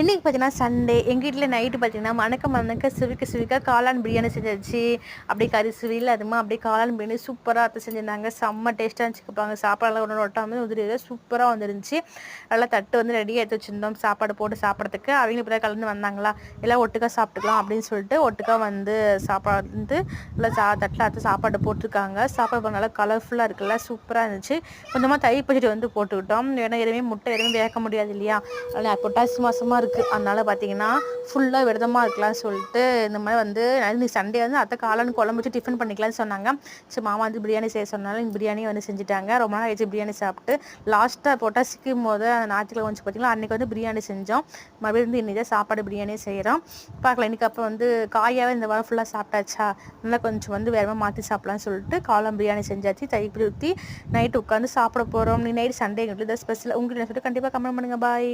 இன்றைக்கி பார்த்தீங்கன்னா சண்டே. எங்கள் வீட்டில் நைட்டு பார்த்தீங்கன்னா மணக்க சிவிக்க காளான் பிரியாணி செஞ்சிருச்சு. அப்படியே கறி சுவியில் அதுமா அப்படியே காளான் பிரியாணி சூப்பராக அத்தை செஞ்சுருந்தாங்க. செம்ம டேஸ்ட்டாக இருந்துச்சுப்பாங்க. சாப்பாடெல்லாம் ஒன்று ஒட்டாமல் உதிரி சூப்பராக வந்துருந்துச்சு. நல்லா தட்டு வந்து ரெடியாக எடுத்து வச்சுருந்தோம் சாப்பாடு போட்டு சாப்பிட்றதுக்கு. அவங்க இப்போ தான் கலந்து வந்தாங்களா, எல்லாம் ஒட்டுக்கா சாப்பிட்டுக்கலாம் அப்படின்னு சொல்லிட்டு ஒட்டுக்கா வந்து சாப்பாடு வந்து நல்லா தட்டில் அத்தை சாப்பாடு போட்டிருக்காங்க. சாப்பாடு நல்லா கலர்ஃபுல்லாக இருக்குல்ல, சூப்பராக இருந்துச்சு. கொஞ்சமாக தயிர் பச்சடி வந்து போட்டுக்கிட்டோம். ஏன்னா எதுவுமே முட்டை எதுவுமே வேக முடியாது இல்லையா, அதனால் பொட்டாசி மாதமாக இருக்குது. அதனால் பார்த்தீங்கன்னா ஃபுல்லாக விரதமாக இருக்கலாம்னு சொல்லிட்டு இந்த மாதிரி வந்து இன்னைக்கு சண்டே வந்து அத்தை காளான் குழம்பு வச்சு டிஃபன் பண்ணிக்கலாம்னு சொன்னாங்க. சரி மாமா வந்து பிரியாணி செய்ய சொன்னாலும் பிரியாணியை வந்து செஞ்சுட்டாங்க. ரொம்ப நாள் ஆயிடுச்சு பிரியாணி சாப்பிட்டு. லாஸ்ட்டாக போட்டால் சிக்கும் போது ஞாயிற்றுக்கிழமை வந்து பார்த்தீங்கன்னா அன்றைக்கி வந்து பிரியாணி செஞ்சோம். மறுபடியும் வந்து இன்றைக்கி தான் சாப்பாடு பிரியாணியே செய்கிறோம். பார்க்கலாம். இன்றைக்கி அப்போ வந்து காயாகவே இந்த வாரம் ஃபுல்லாக சாப்பிட்டாச்சா, நல்லா கொஞ்சம் வந்து வேறமாக மாற்றி சாப்பிட்லான்னு சொல்லிட்டு காளான் பிரியாணி செஞ்சாச்சு. தயிர் ஊற்றி நைட்டு உட்காந்து சாப்பிட போகிறோம். நீ நைட்டு சண்டே எங்களுக்கு தான் ஸ்பெஷல். உங்களுக்கு சொல்லிட்டு கண்டிப்பாக கமெண்ட் பண்ணுங்கள். பாய்.